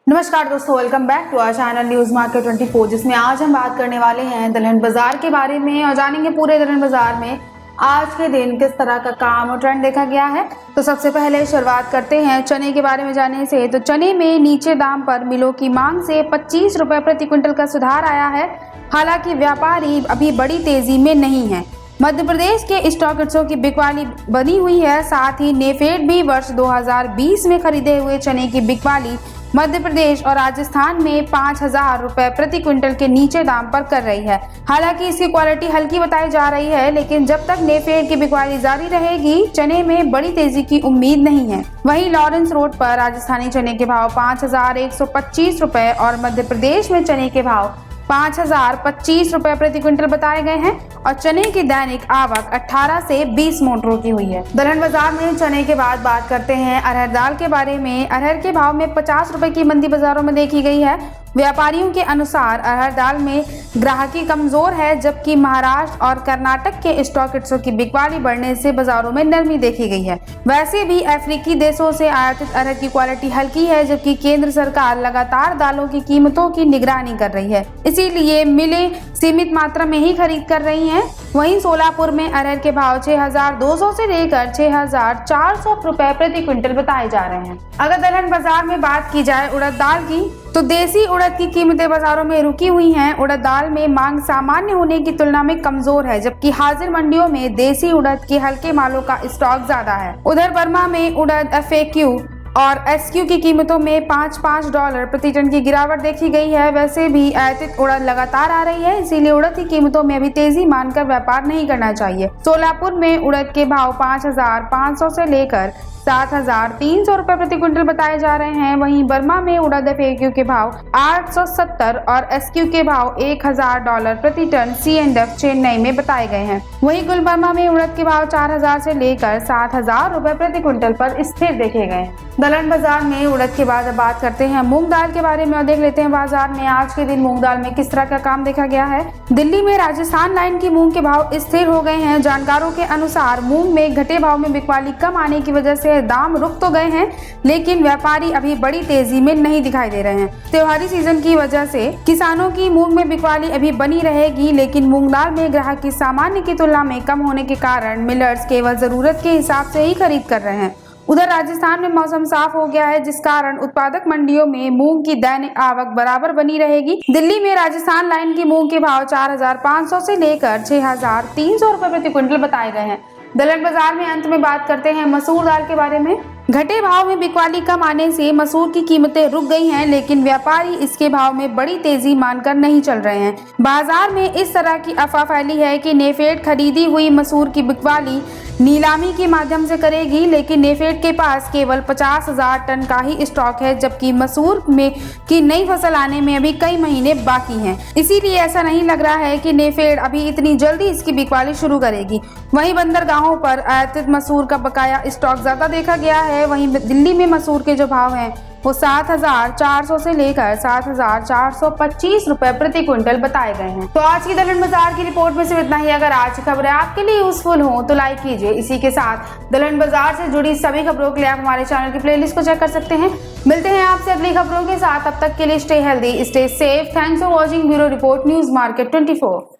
नमस्कार दोस्तों, welcome back to our channel news market 24, जिसमें आज हम बात करने वाले हैं दलहन बाजार के बारे में और जानेंगे पूरे दलहन बाजार में आज के दिन किस तरह का काम और ट्रेंड देखा गया है। तो सबसे पहले शुरुआत करते हैं चने के बारे में जानने से। तो चने में नीचे दाम पर मिलों की मांग से 25 रुपए प्रति क्विंटल का सुधार आया है। हालांकि व्यापारी अभी बड़ी तेजी में नहीं है। मध्य प्रदेश के स्टॉकिस्टों की बिकवाली बनी हुई है। साथ ही नेफेड भी वर्ष 2020 में खरीदे हुए चने की बिकवाली मध्य प्रदेश और राजस्थान में 5,000 रुपए प्रति क्विंटल के नीचे दाम पर कर रही है। हालांकि इसकी क्वालिटी हल्की बताई जा रही है, लेकिन जब तक नेफेड की बिकवाली जारी रहेगी चने में बड़ी तेजी की उम्मीद नहीं है। वहीं लॉरेंस रोड पर राजस्थानी चने के भाव 5,125 रुपए और मध्य प्रदेश में चने के भाव 5,025 रुपए प्रति क्विंटल बताए गए हैं और चने की दैनिक आवक 18 से 20 मोटरों की हुई है। दलहन बाजार में चने के बाद बात करते हैं अरहर दाल के बारे में। अरहर के भाव में 50 रुपए की मंदी बाजारों में देखी गई है। व्यापारियों के अनुसार अरहर दाल में ग्राहकी कमजोर है, जबकि महाराष्ट्र और कर्नाटक के स्टॉकिस्टों की बिकवाली बढ़ने से बाजारों में नरमी देखी गई है। वैसे भी अफ्रीकी देशों से आयातित अरहर की क्वालिटी हल्की है, जबकि केंद्र सरकार लगातार दालों की कीमतों की निगरानी कर रही है, इसीलिए मिलें सीमित मात्रा में ही खरीद कर रही हैं। वहीं सोलापुर में अरहर के भाव 6,200 से लेकर 6,400 रुपए प्रति क्विंटल बताए जा रहे हैं। अगर दलहन बाजार में बात की जाए उड़द दाल की, तो देसी उड़द की कीमतें बाजारों में रुकी हुई हैं। उड़द दाल में मांग सामान्य होने की तुलना में कमजोर है, जबकि हाजिर मंडियों में देसी उड़द के हल्के मालों का स्टॉक ज्यादा है। उधर बर्मा में उड़द FAQ और SQ की कीमतों में $5 प्रति टन की गिरावट देखी गई है। वैसे भी आयातित उड़द लगातार आ रही है, इसीलिए उड़द की कीमतों में अभी तेजी मानकर व्यापार नहीं करना चाहिए। सोलापुर में उड़द के भाव 5,500 से लेकर 7,300 रुपए प्रति क्विंटल बताए जा रहे हैं। वहीं बर्मा में उड़द FAQ के भाव 870 और SQ के भाव $1,000 प्रति टन C&F चेन्नई में बताए गए हैं। वहीं गुलबर्मा में उड़द के भाव 4,000 से लेकर 7,000 रुपए प्रति क्विंटल पर स्थिर देखे गए। दलहन बाजार में उड़द के बाद अब बात करते हैं मूंग दाल के बारे में और देख लेते हैं बाजार में आज के दिन मूंग दाल में किस तरह का काम देखा गया है। दिल्ली में राजस्थान लाइन की मूंग के भाव स्थिर हो गए हैं। जानकारों के अनुसार मूंग में घटे भाव में बिकवाली कम आने की वजह से दाम रुक तो गए हैं, लेकिन व्यापारी अभी बड़ी तेजी में नहीं दिखाई दे रहे हैं। त्योहारी सीजन की वजह से किसानों की मूंग में बिकवाली अभी बनी रहेगी, लेकिन मूंग दाल में ग्राहक की सामान्य की तुलना में कम होने के कारण मिलर्स केवल जरूरत के हिसाब से ही खरीद कर रहे हैं। उधर राजस्थान में मौसम साफ हो गया है, जिस कारण उत्पादक मंडियों में मूंग की दैनिक आवक बराबर बनी रहेगी। दिल्ली में राजस्थान लाइन की मूंग के भाव 4,500 से लेकर 6,300 रुपए प्रति क्विंटल बताए गए हैं। दलहन बाजार में अंत में बात करते हैं मसूर दाल के बारे में। घटे भाव में बिकवाली कम आने से मसूर की कीमतें रुक गई हैं, लेकिन व्यापारी इसके भाव में बड़ी तेजी मानकर नहीं चल रहे हैं। बाजार में इस तरह की अफवाह फैली है कि नेफेड खरीदी हुई मसूर की बिकवाली नीलामी के माध्यम से करेगी, लेकिन नेफेड के पास केवल 50,000 टन का ही स्टॉक है, जबकि मसूर में की नई फसल आने में अभी कई महीने बाकी हैं। इसीलिए ऐसा नहीं लग रहा है कि नेफेड अभी इतनी जल्दी इसकी बिकवाली शुरू करेगी। वहीं बंदरगाहों पर आयातित मसूर का बकाया स्टॉक ज्यादा देखा गया है। वहीं दिल्ली में मसूर के जो भाव हैं वो 7,400 से लेकर 7,425 रुपए प्रति क्विंटल बताए गए हैं। तो आज की दलहन बाजार की रिपोर्ट में सिर्फ इतना ही। अगर आज की खबरें आपके लिए यूजफुल हो तो लाइक कीजिए। इसी के साथ दलहन बाजार से जुड़ी सभी खबरों के लिए आप हमारे चैनल की प्लेलिस्ट को चेक कर सकते हैं। मिलते हैं आपसे अगली खबरों के साथ, तब तक के लिए stay healthy, stay safe. Thanks for watching. Bureau report news market 24।